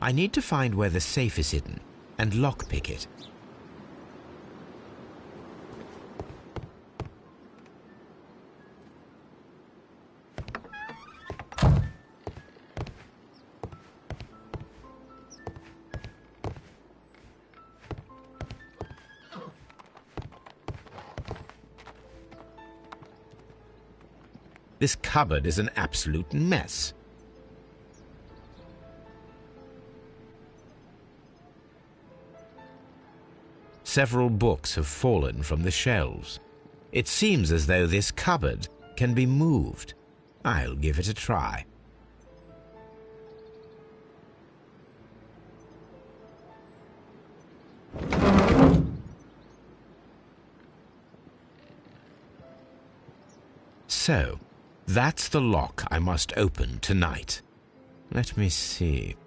I need to find where the safe is hidden and lockpick it. This cupboard is an absolute mess. Several books have fallen from the shelves. It seems as though this cupboard can be moved. I'll give it a try. So, that's the lock I must open tonight. Let me see.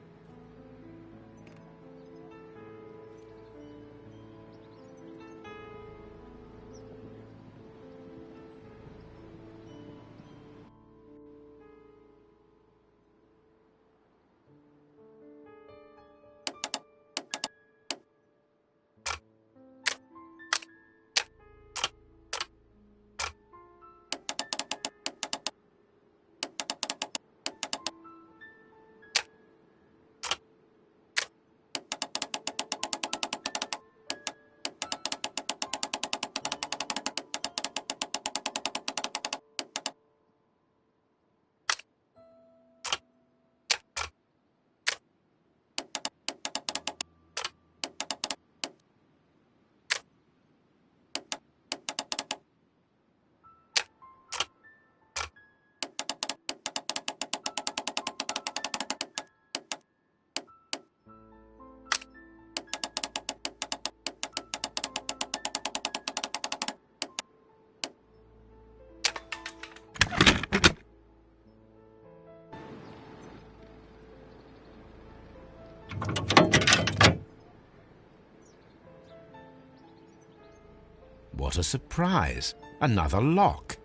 What a surprise! Another lock.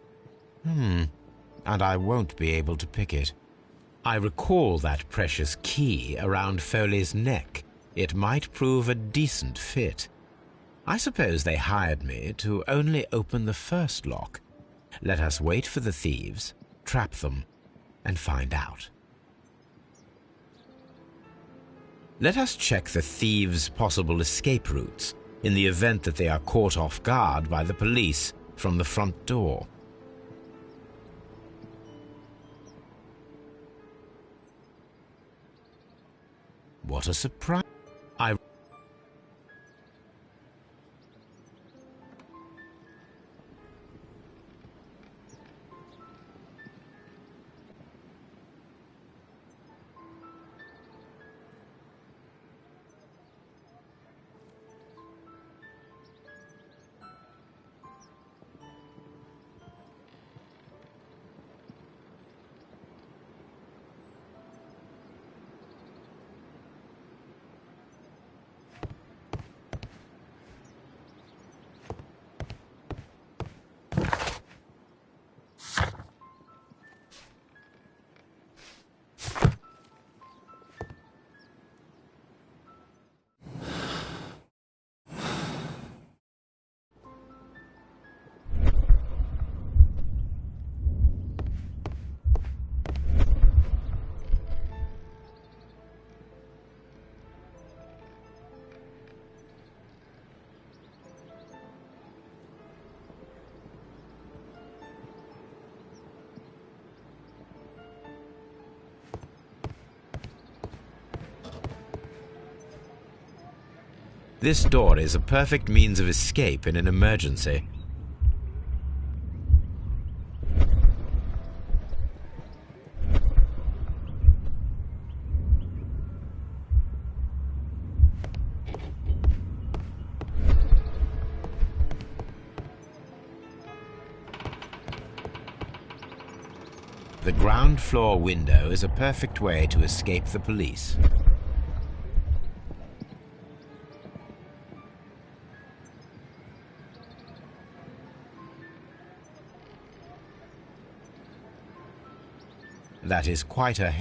And I won't be able to pick it. I recall that precious key around Foley's neck. It might prove a decent fit. I suppose they hired me to only open the first lock. Let us wait for the thieves, trap them, and find out. Let us check the thieves' possible escape routes in the event that they are caught off guard by the police from the front door. What a surprise! This door is a perfect means of escape in an emergency. The ground floor window is a perfect way to escape the police. That is quite a...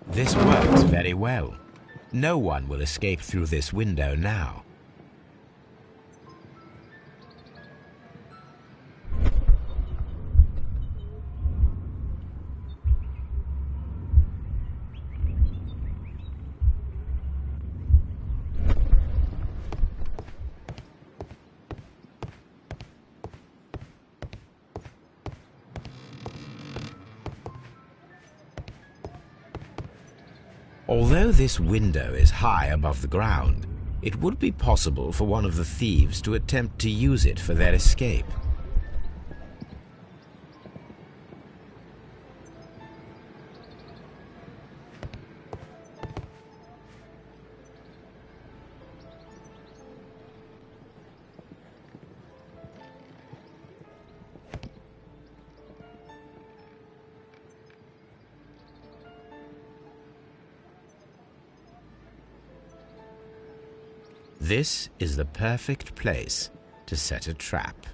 This works very well. No one will escape through this window now. Although this window is high above the ground, it would be possible for one of the thieves to attempt to use it for their escape. This is the perfect place to set a trap.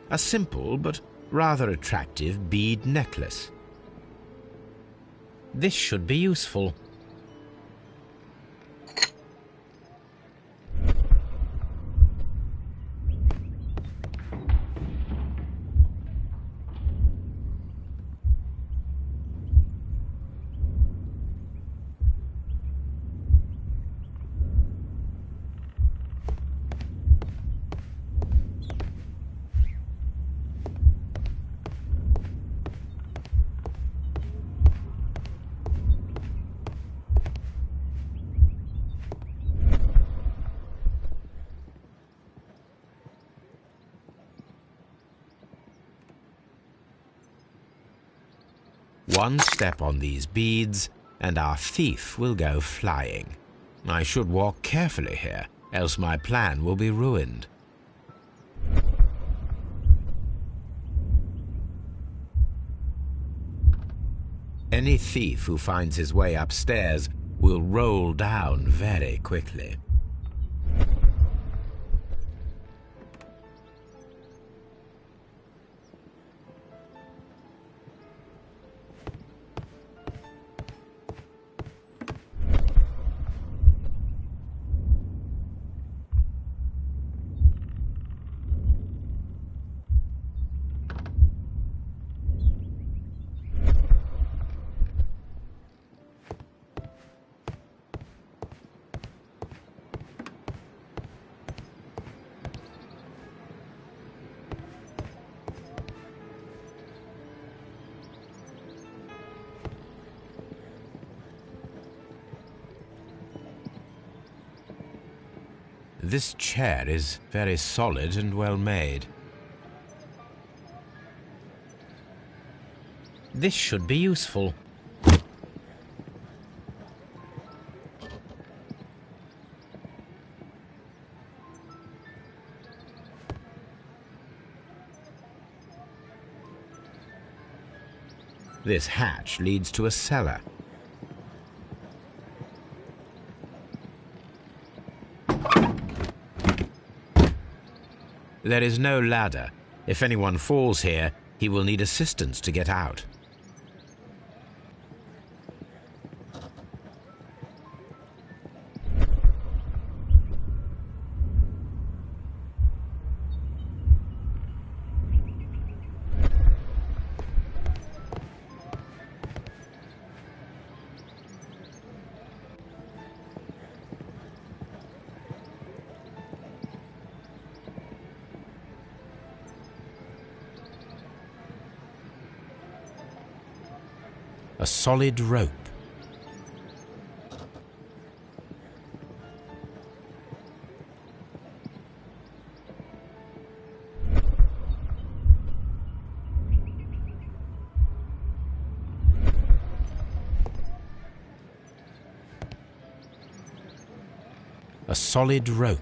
A simple but rather attractive bead necklace. This should be useful. One step on these beads, and our thief will go flying. I should walk carefully here, else my plan will be ruined. Any thief who finds his way upstairs will roll down very quickly. This chair is very solid and well made. This should be useful. This hatch leads to a cellar. There is no ladder. If anyone falls here, he will need assistance to get out. A solid rope. A solid rope.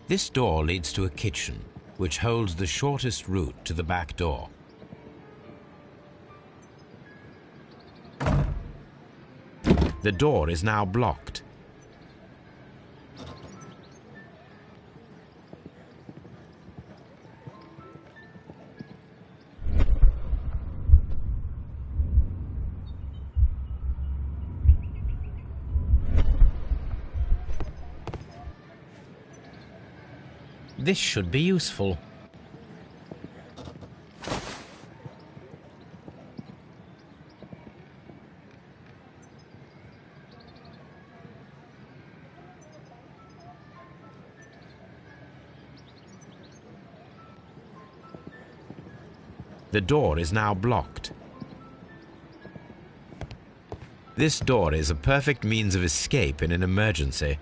This door leads to a kitchen, which holds the shortest route to the back door. The door is now blocked. This should be useful. The door is now blocked. This door is a perfect means of escape in an emergency.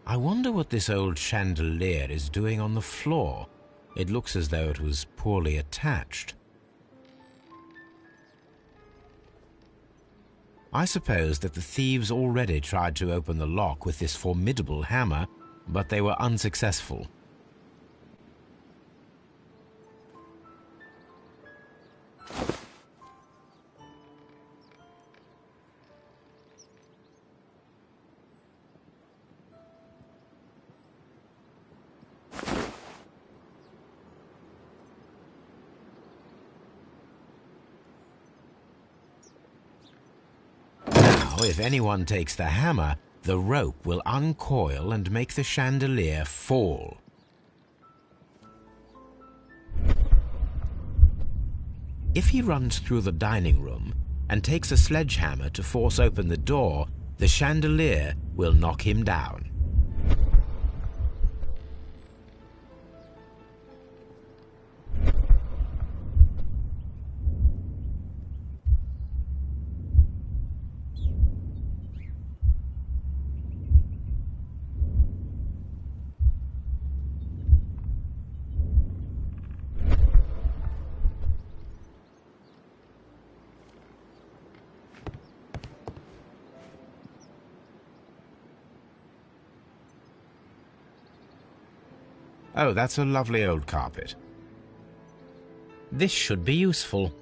I wonder what this old chandelier is doing on the floor. It looks as though it was poorly attached. I suppose that the thieves already tried to open the lock with this formidable hammer, but they were unsuccessful. If anyone takes the hammer, the rope will uncoil and make the chandelier fall. If he runs through the dining room and takes a sledgehammer to force open the door, the chandelier will knock him down. Oh, that's a lovely old carpet. This should be useful.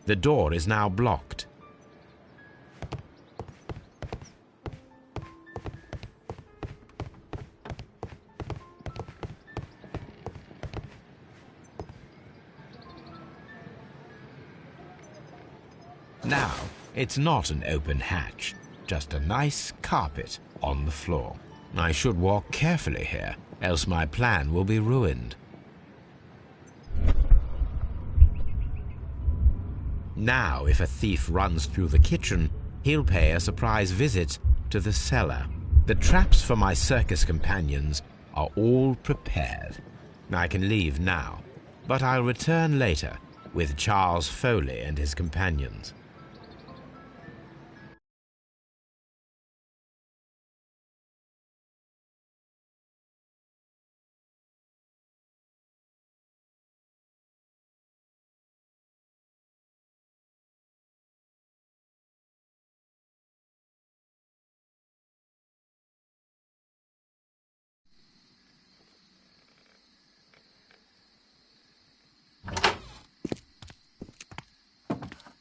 The door is now blocked. Now, it's not an open hatch, just a nice carpet on the floor. I should walk carefully here, else my plan will be ruined. Now, if a thief runs through the kitchen, he'll pay a surprise visit to the cellar. The traps for my circus companions are all prepared. I can leave now, but I'll return later with Charles Foley and his companions.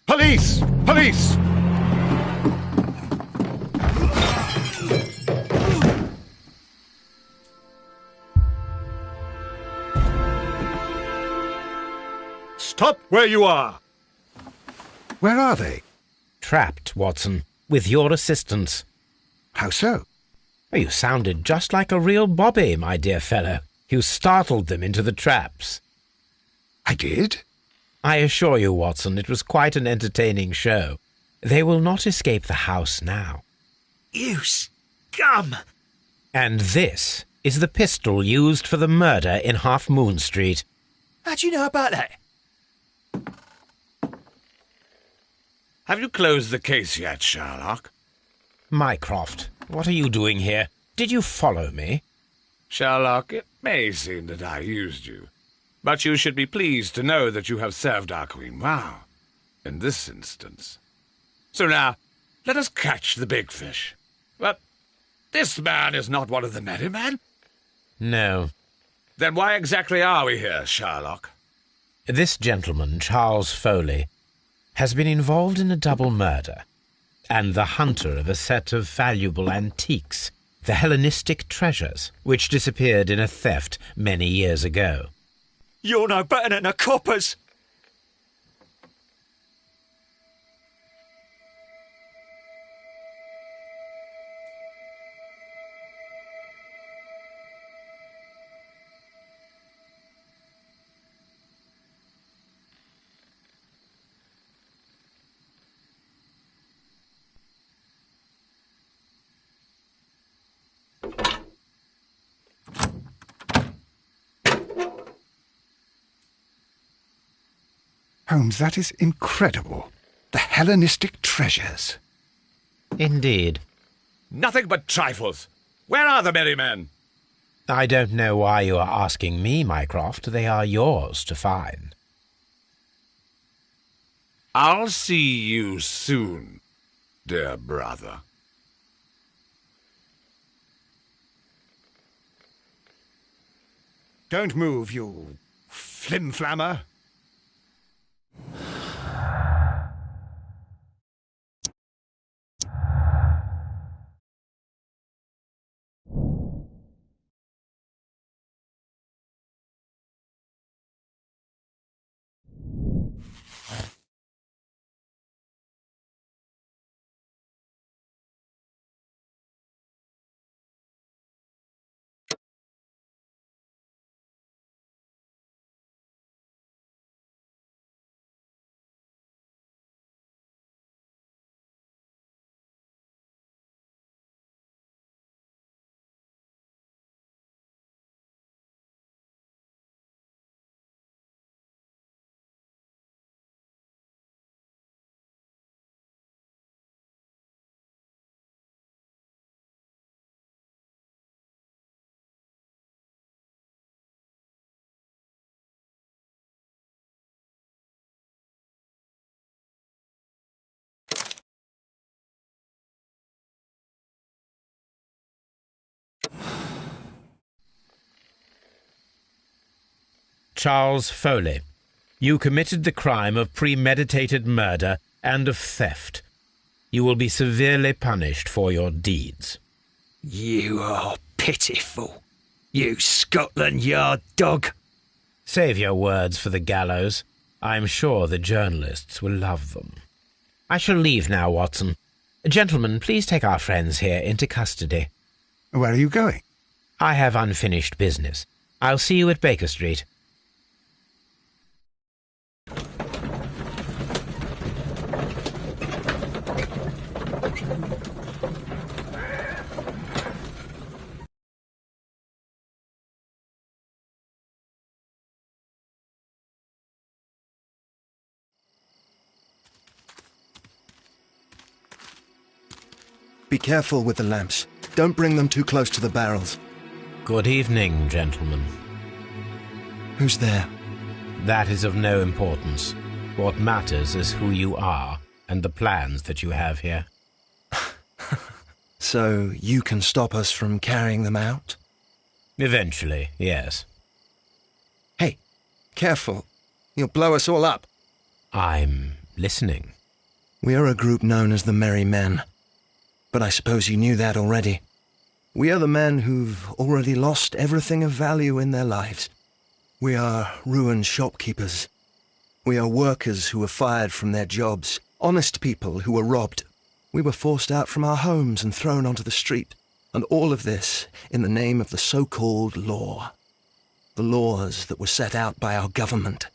Police! Police! Stop where you are! Where are they? Trapped, Watson, with your assistance. How so? Oh, you sounded just like a real bobby, my dear fellow. You startled them into the traps. I did? I assure you, Watson, it was quite an entertaining show. They will not escape the house now. You scum! And this is the pistol used for the murder in Half Moon Street. How do you know about that? Have you closed the case yet, Sherlock? Mycroft, what are you doing here? Did you follow me? Sherlock, it may seem that I used you, but you should be pleased to know that you have served our Queen well, in this instance. So now, let us catch the big fish. But this man is not one of the merry men? No. Then why exactly are we here, Sherlock? This gentleman, Charles Foley, has been involved in a double murder, and the hunter of a set of valuable antiques, the Hellenistic treasures, which disappeared in a theft many years ago. You're no better than the coppers! Holmes, that is incredible. The Hellenistic treasures. Indeed. Nothing but trifles. Where are the merry men? I don't know why you are asking me, Mycroft. They are yours to find. I'll see you soon, dear brother. Don't move, you flim-flammer. Charles Foley, you committed the crime of premeditated murder and of theft. You will be severely punished for your deeds. You are pitiful, you Scotland Yard dog. Save your words for the gallows. I'm sure the journalists will love them. I shall leave now, Watson. Gentlemen, please take our friends here into custody. Where are you going? I have unfinished business. I'll see you at Baker Street. Be careful with the lamps. Don't bring them too close to the barrels. Good evening, gentlemen. Who's there? That is of no importance. What matters is who you are and the plans that you have here. So you can stop us from carrying them out? Eventually, yes. Hey, careful. You'll blow us all up. I'm listening. We are a group known as the Merry Men. But I suppose you knew that already. We are the men who've already lost everything of value in their lives. We are ruined shopkeepers. We are workers who were fired from their jobs, honest people who were robbed. We were forced out from our homes and thrown onto the street. And all of this in the name of the so-called law. The laws that were set out by our government.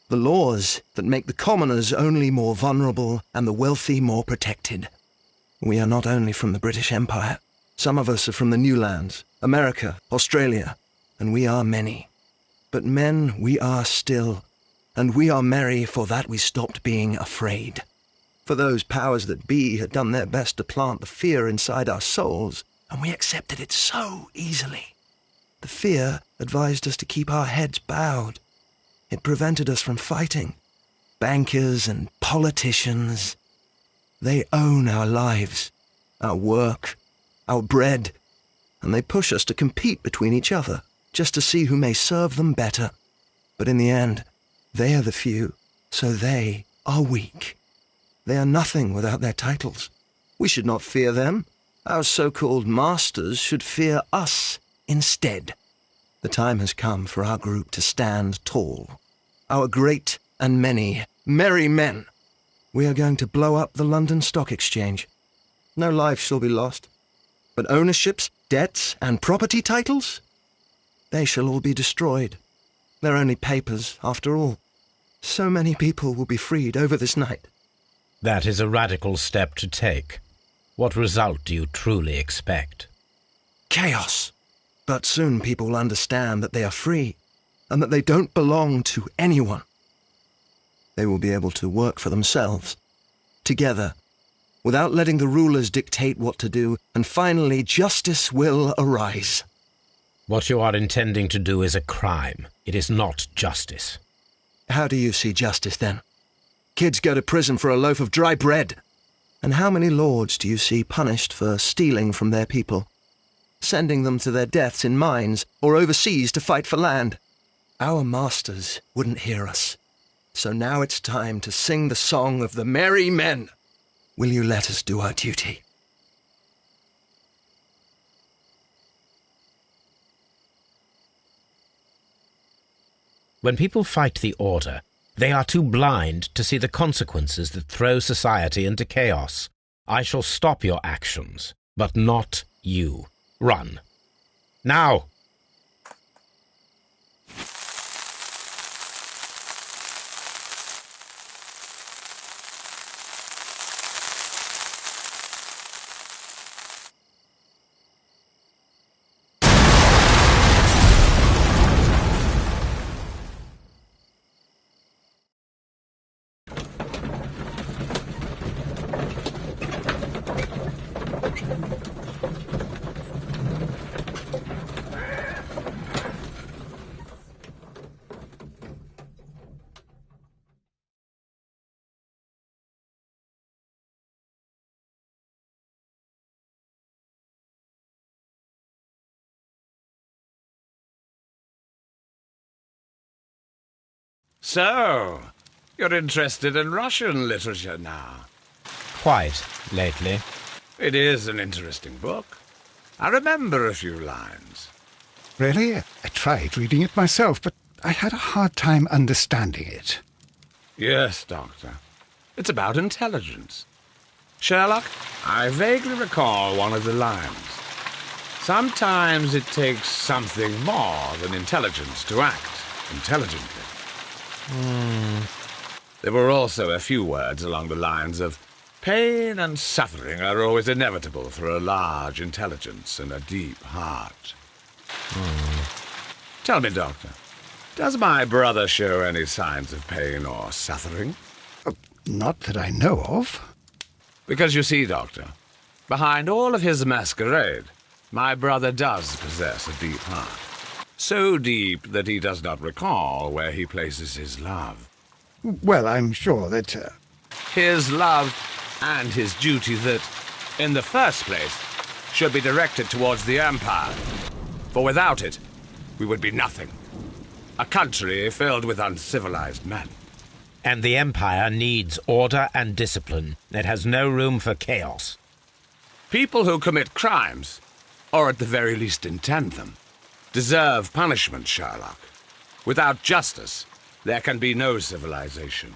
The laws that make the commoners only more vulnerable and the wealthy more protected. We are not only from the British Empire. Some of us are from the New Lands, America, Australia, and we are many. But men we are still, and we are merry for that we stopped being afraid. For those powers that be had done their best to plant the fear inside our souls, and we accepted it so easily. The fear advised us to keep our heads bowed. It prevented us from fighting. Bankers and politicians, they own our lives, our work, our bread, and they push us to compete between each other, just to see who may serve them better. But in the end, they are the few, so they are weak. They are nothing without their titles. We should not fear them. Our so-called masters should fear us instead. The time has come for our group to stand tall. Our great and many merry men. We are going to blow up the London Stock Exchange. No life shall be lost. But ownerships, debts, and property titles? They shall all be destroyed. They're only papers, after all. So many people will be freed over this night. That is a radical step to take. What result do you truly expect? Chaos. But soon people will understand that they are free, and that they don't belong to anyone. They will be able to work for themselves, together, without letting the rulers dictate what to do, and finally justice will arise. What you are intending to do is a crime. It is not justice. How do you see justice, then? Kids go to prison for a loaf of dry bread. And how many lords do you see punished for stealing from their people, sending them to their deaths in mines or overseas to fight for land? Our masters wouldn't hear us. So now it's time to sing the song of the merry men. Will you let us do our duty? When people fight the order, they are too blind to see the consequences that throw society into chaos. I shall stop your actions, but not you. Run. Now! So, you're interested in Russian literature now? Quite, lately. It is an interesting book. I remember a few lines. Really? I tried reading it myself, but I had a hard time understanding it. Yes, Doctor. It's about intelligence. Sherlock, I vaguely recall one of the lines. Sometimes it takes something more than intelligence to act intelligently. There were also a few words along the lines of, pain and suffering are always inevitable for a large intelligence and a deep heart. Tell me, Doctor, does my brother show any signs of pain or suffering? Not that I know of. Because you see, Doctor, behind all of his masquerade, my brother does possess a deep heart. So deep that he does not recall where he places his love. Well, I'm sure that... His love and his duty that, in the first place, should be directed towards the Empire. For without it, we would be nothing. A country filled with uncivilized men. And the Empire needs order and discipline. It has no room for chaos. People who commit crimes, or at the very least intend them, deserve punishment, Sherlock. Without justice, there can be no civilization.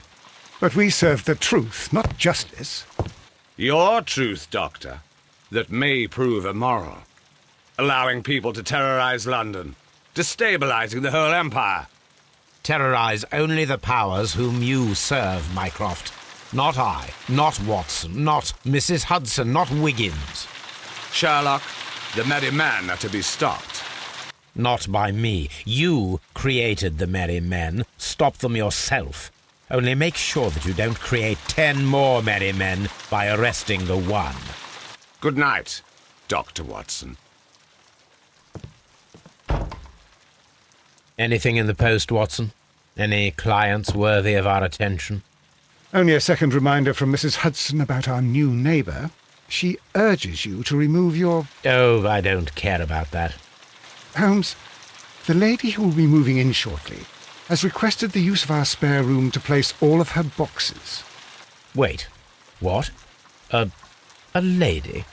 But we serve the truth, not justice. Your truth, Doctor, that may prove immoral. Allowing people to terrorize London, destabilizing the whole empire. Terrorize only the powers whom you serve, Mycroft. Not I, not Watson, not Mrs. Hudson, not Wiggins. Sherlock, the merry men are to be stopped. Not by me. You created the merry men. Stop them yourself. Only make sure that you don't create 10 more merry men by arresting the one. Good night, Dr. Watson. Anything in the post, Watson? Any clients worthy of our attention? Only a second reminder from Mrs. Hudson about our new neighbour. She urges you to remove your... Oh, I don't care about that. Holmes, the lady who will be moving in shortly has requested the use of our spare room to place all of her boxes. Wait. What? A lady?